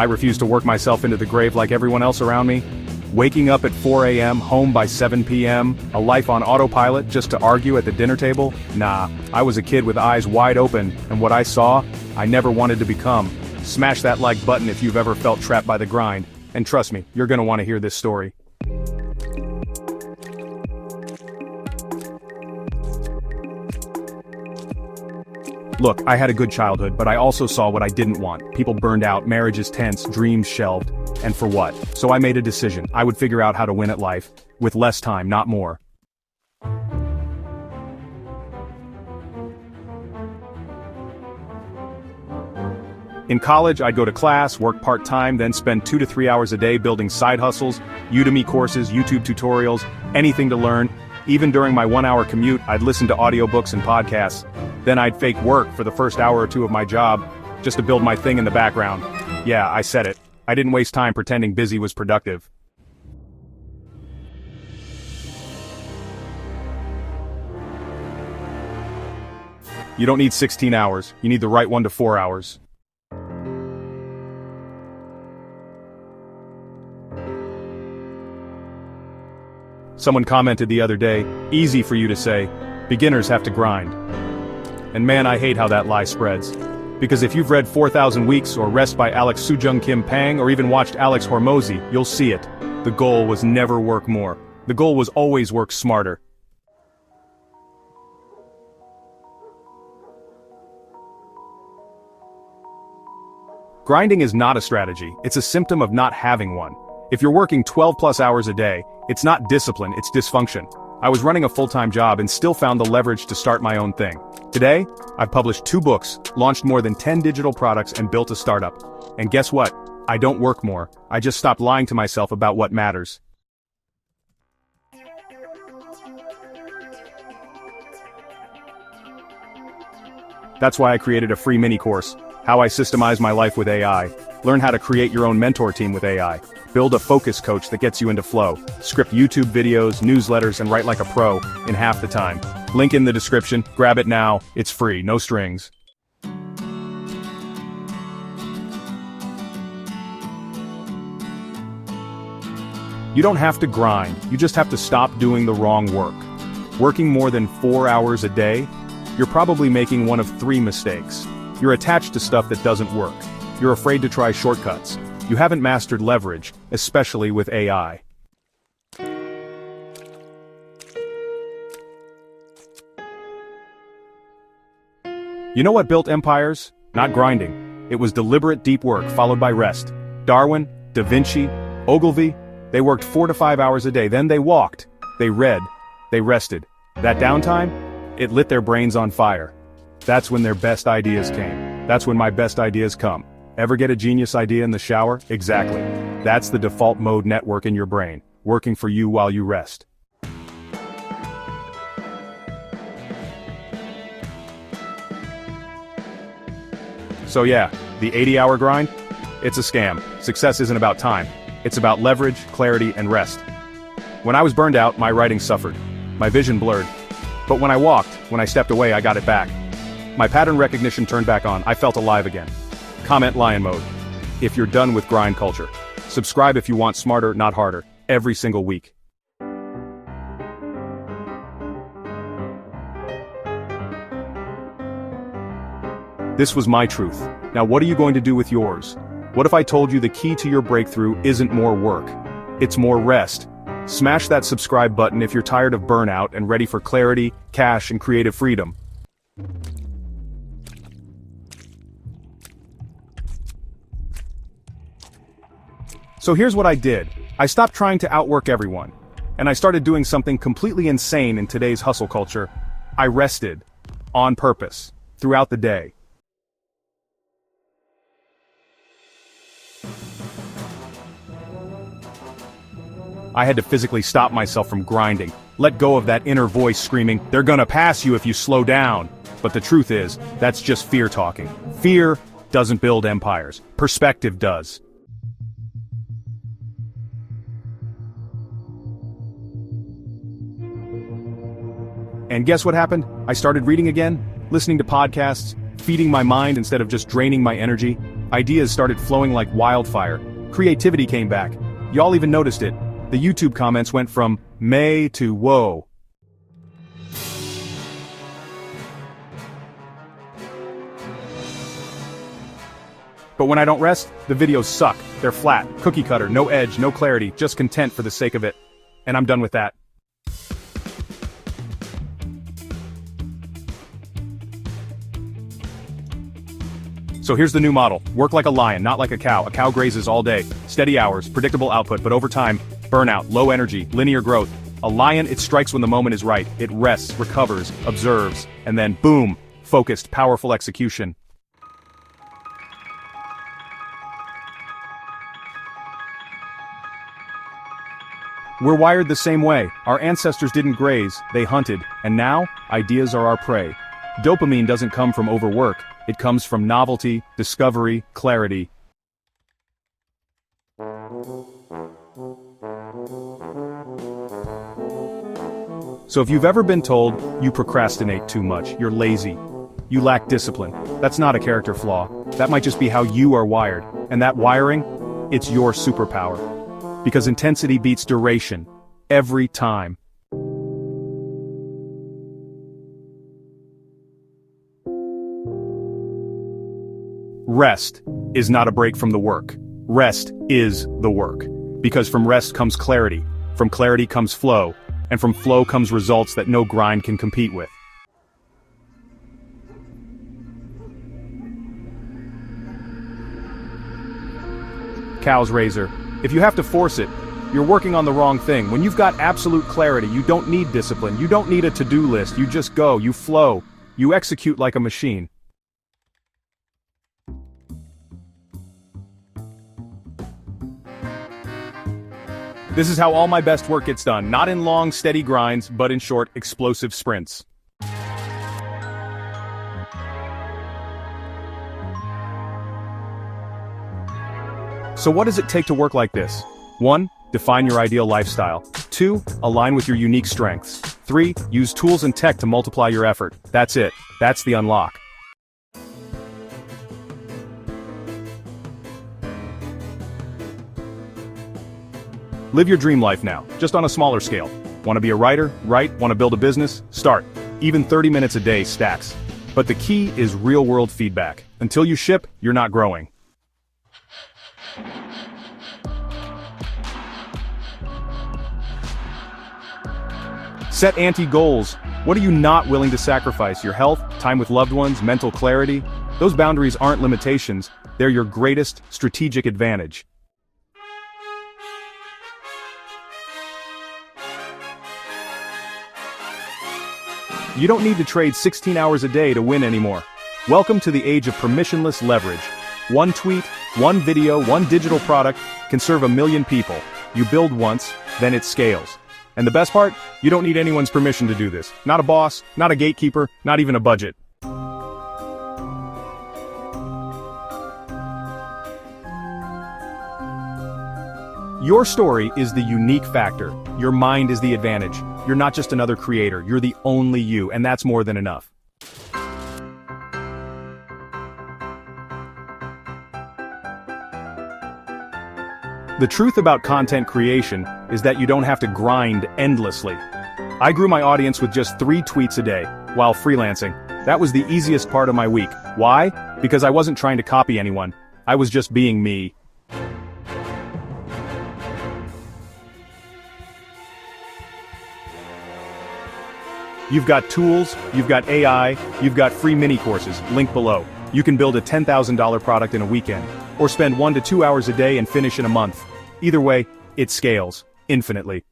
I refuse to work myself into the grave like everyone else around me. Waking up at 4 a.m., home by 7 p.m., a life on autopilot just to argue at the dinner table? Nah, I was a kid with eyes wide open, and what I saw, I never wanted to become. Smash that like button if you've ever felt trapped by the grind, and trust me, you're gonna want to hear this story. Look, I had a good childhood, but I also saw what I didn't want. People burned out, marriages tense, dreams shelved. And for what? So I made a decision. I would figure out how to win at life. With less time, not more. In college, I'd go to class, work part-time, then spend 2 to 3 hours a day building side hustles, Udemy courses, YouTube tutorials, anything to learn. Even during my 1-hour commute, I'd listen to audiobooks and podcasts. Then I'd fake work for the first hour or two of my job, just to build my thing in the background. Yeah, I said it. I didn't waste time pretending busy was productive. You don't need 16 hours, you need the right 1 to 4 hours. Someone commented the other day, easy for you to say, beginners have to grind. And man, I hate how that lie spreads. Because if you've read 4,000 Weeks or Rest by Alex Sujung Kim Pang or even watched Alex Hormozi, you'll see it. The goal was never work more. The goal was always work smarter. Grinding is not a strategy, it's a symptom of not having one. If you're working 12 plus hours a day, it's not discipline, it's dysfunction. I was running a full-time job and still found the leverage to start my own thing. Today, I've published 2 books, launched more than 10 digital products and built a startup. And guess what? I don't work more. I just stopped lying to myself about what matters. That's why I created a free mini course, How I Systemize My Life with AI. Learn how to create your own mentor team with AI. Build a focus coach that gets you into flow. Script YouTube videos, newsletters, and write like a pro in half the time. Link in the description. Grab it now. It's free, no strings. You don't have to grind. You just have to stop doing the wrong work. Working more than 4 hours a day? You're probably making one of 3 mistakes. You're attached to stuff that doesn't work. You're afraid to try shortcuts. You haven't mastered leverage, especially with AI. You know what built empires? Not grinding. It was deliberate deep work followed by rest. Darwin, Da Vinci, Ogilvy, they worked 4 to 5 hours a day, then they walked, they read, they rested. That downtime? It lit their brains on fire. That's when their best ideas came. That's when my best ideas come. Ever get a genius idea in the shower? Exactly. That's the default mode network in your brain, working for you while you rest. So yeah, the 80-hour grind? It's a scam. Success isn't about time. It's about leverage, clarity, and rest. When I was burned out, my writing suffered. My vision blurred. But when I walked, when I stepped away, I got it back. My pattern recognition turned back on. I felt alive again. Comment lion mode if you're done with grind culture. Subscribe if you want smarter, not harder, every single week. This was my truth. Now what are you going to do with yours? What if I told you the key to your breakthrough isn't more work? It's more rest. Smash that subscribe button if you're tired of burnout and ready for clarity, cash, and creative freedom. So here's what I did. I stopped trying to outwork everyone. And I started doing something completely insane in today's hustle culture. I rested. On purpose. Throughout the day. I had to physically stop myself from grinding. Let go of that inner voice screaming, "They're gonna pass you if you slow down." But the truth is, that's just fear talking. Fear doesn't build empires. Perspective does. And guess what happened? I started reading again, listening to podcasts, feeding my mind instead of just draining my energy. Ideas started flowing like wildfire. Creativity came back. Y'all even noticed it. The YouTube comments went from "May" to "Whoa." But when I don't rest, the videos suck. They're flat, cookie cutter, no edge, no clarity, just content for the sake of it. And I'm done with that. So here's the new model. Work like a lion, not like a cow. A cow grazes all day. Steady hours, predictable output, but over time, burnout, low energy, linear growth. A lion, it strikes when the moment is right. It rests, recovers, observes, and then boom, focused, powerful execution. We're wired the same way. Our ancestors didn't graze, they hunted, and now, ideas are our prey. Dopamine doesn't come from overwork, it comes from novelty, discovery, clarity. So if you've ever been told, you procrastinate too much, you're lazy, you lack discipline, that's not a character flaw. That might just be how you are wired. And that wiring, it's your superpower. Because intensity beats duration. Every time. Rest is not a break from the work. Rest is the work. Because from rest comes clarity, from clarity comes flow, and from flow comes results that no grind can compete with. Cow's razor. If you have to force it, you're working on the wrong thing. When you've got absolute clarity, you don't need discipline, you don't need a to-do list, you just go, you flow, you execute like a machine. This is how all my best work gets done, not in long, steady grinds, but in short, explosive sprints. So what does it take to work like this? 1. Define your ideal lifestyle. 2. Align with your unique strengths. 3. Use tools and tech to multiply your effort. That's it. That's the unlock. Live your dream life now, just on a smaller scale. Want to be a writer? Write? Want to build a business? Start. Even 30 minutes a day stacks. But the key is real-world feedback. Until you ship, you're not growing. Set anti-goals. What are you not willing to sacrifice? Your health, time with loved ones, mental clarity? Those boundaries aren't limitations, they're your greatest strategic advantage. You don't need to trade 16 hours a day to win anymore. Welcome to the age of permissionless leverage. One tweet, one video, one digital product can serve 1 million people. You build once, then it scales. And the best part? You don't need anyone's permission to do this. Not a boss, not a gatekeeper, not even a budget. Your story is the unique factor. Your mind is the advantage. You're not just another creator, you're the only you, and that's more than enough. The truth about content creation is that you don't have to grind endlessly. I grew my audience with just 3 tweets a day, while freelancing. That was the easiest part of my week. Why? Because I wasn't trying to copy anyone. I was just being me. You've got tools, you've got AI, you've got free mini courses, link below. You can build a $10,000 product in a weekend, or spend 1 to 2 hours a day and finish in a month. Either way, it scales, infinitely.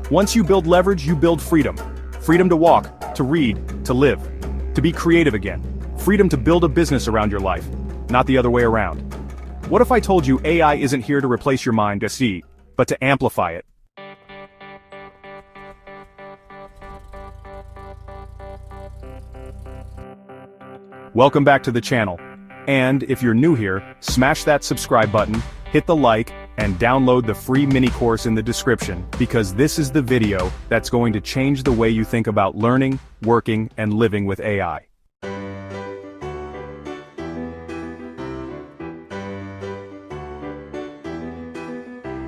Once you build leverage, you build freedom. Freedom to walk, to read, to live, to be creative again. Freedom to build a business around your life, not the other way around. What if I told you AI isn't here to replace your mind, but to amplify it? Welcome back to the channel. And if you're new here, smash that subscribe button, hit the like, and download the free mini course in the description, because this is the video that's going to change the way you think about learning, working, and living with AI.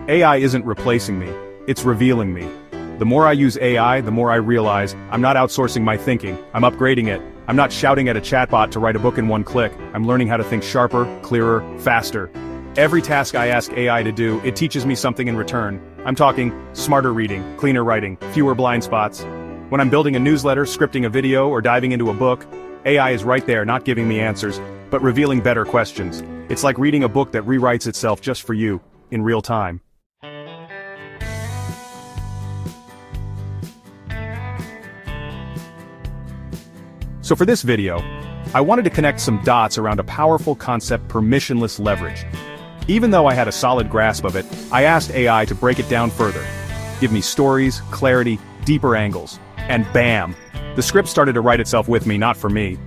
AI isn't replacing me, it's revealing me. The more I use AI, the more I realize I'm not outsourcing my thinking, I'm upgrading it. I'm not shouting at a chatbot to write a book in one click, I'm learning how to think sharper, clearer, faster. Every task I ask AI to do, it teaches me something in return. I'm talking smarter reading, cleaner writing, fewer blind spots. When I'm building a newsletter, scripting a video, or diving into a book, AI is right there, not giving me answers, but revealing better questions. It's like reading a book that rewrites itself just for you, in real time. So for this video, I wanted to connect some dots around a powerful concept: permissionless leverage. Even though I had a solid grasp of it, I asked AI to break it down further. Give me stories, clarity, deeper angles. And bam! The script started to write itself with me, not for me.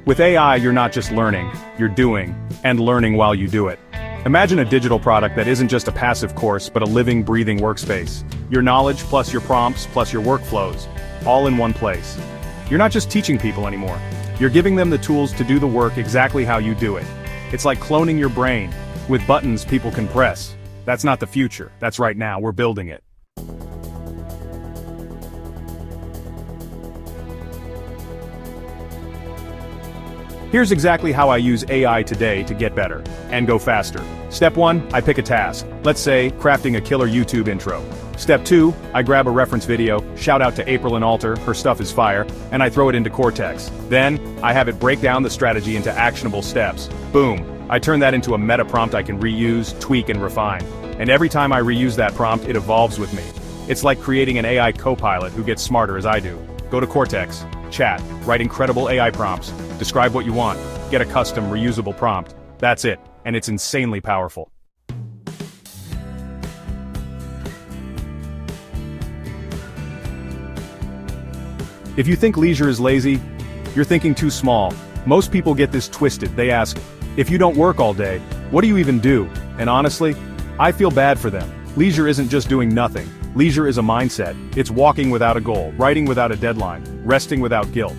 With AI, you're not just learning, you're doing, and learning while you do it. Imagine a digital product that isn't just a passive course, but a living, breathing workspace. Your knowledge plus your prompts plus your workflows, all in one place. You're not just teaching people anymore. You're giving them the tools to do the work exactly how you do it. It's like cloning your brain, with buttons people can press. That's not the future, that's right now, we're building it. Here's exactly how I use AI today to get better, and go faster. Step 1, I pick a task. Let's say, crafting a killer YouTube intro. Step 2, I grab a reference video, shout out to April and Alter, her stuff is fire, and I throw it into Cortex. Then, I have it break down the strategy into actionable steps. Boom. I turn that into a meta prompt I can reuse, tweak, and refine. And every time I reuse that prompt, it evolves with me. It's like creating an AI co-pilot who gets smarter as I do. Go to Cortex, chat, write incredible AI prompts, describe what you want, get a custom, reusable prompt. That's it, and it's insanely powerful. If you think leisure is lazy, you're thinking too small. Most people get this twisted. They ask, if you don't work all day, what do you even do? And honestly, I feel bad for them. Leisure isn't just doing nothing. Leisure is a mindset. It's walking without a goal, writing without a deadline, resting without guilt.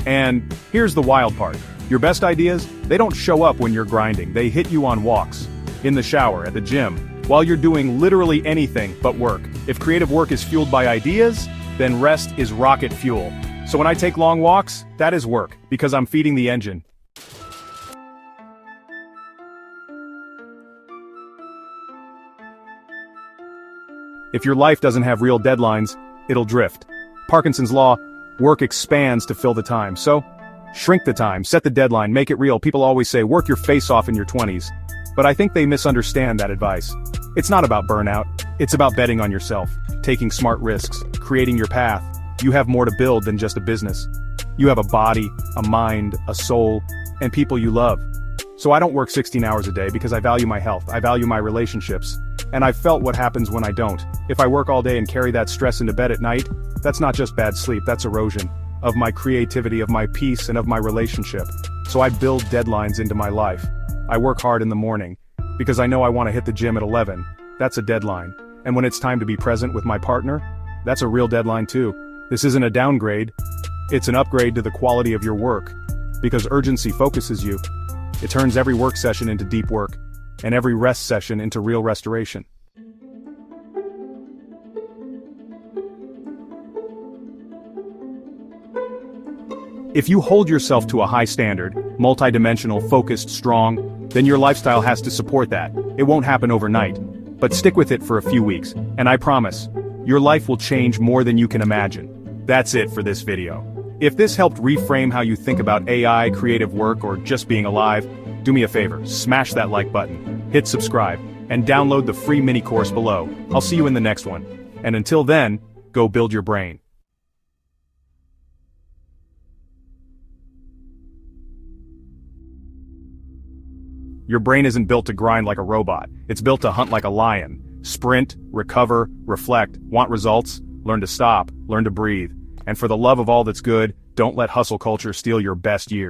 And here's the wild part. Your best ideas, they don't show up when you're grinding. They hit you on walks, in the shower, at the gym, while you're doing literally anything but work. If creative work is fueled by ideas, then rest is rocket fuel. So when I take long walks, that is work, because I'm feeding the engine. If your life doesn't have real deadlines, it'll drift. Parkinson's law, work expands to fill the time. So, shrink the time, set the deadline, make it real. People always say, work your face off in your 20s. But I think they misunderstand that advice. It's not about burnout, it's about betting on yourself, taking smart risks, creating your path. You have more to build than just a business. You have a body, a mind, a soul, and people you love. So I don't work 16 hours a day because I value my health, I value my relationships, and I've felt what happens when I don't. If I work all day and carry that stress into bed at night, that's not just bad sleep, that's erosion of my creativity, of my peace, and of my relationship. So I build deadlines into my life. I work hard in the morning, because I know I want to hit the gym at 11. That's a deadline. And when it's time to be present with my partner, that's a real deadline too. This isn't a downgrade, it's an upgrade to the quality of your work. Because urgency focuses you. It turns every work session into deep work, and every rest session into real restoration. If you hold yourself to a high standard, multidimensional, focused, strong, then your lifestyle has to support that. It won't happen overnight. But stick with it for a few weeks, and I promise, your life will change more than you can imagine. That's it for this video. If this helped reframe how you think about AI, creative work, or just being alive, do me a favor, smash that like button, hit subscribe, and download the free mini course below. I'll see you in the next one. And until then, go build your brain. Your brain isn't built to grind like a robot. It's built to hunt like a lion. Sprint, recover, reflect, want results, learn to stop, learn to breathe. And for the love of all that's good, don't let hustle culture steal your best years.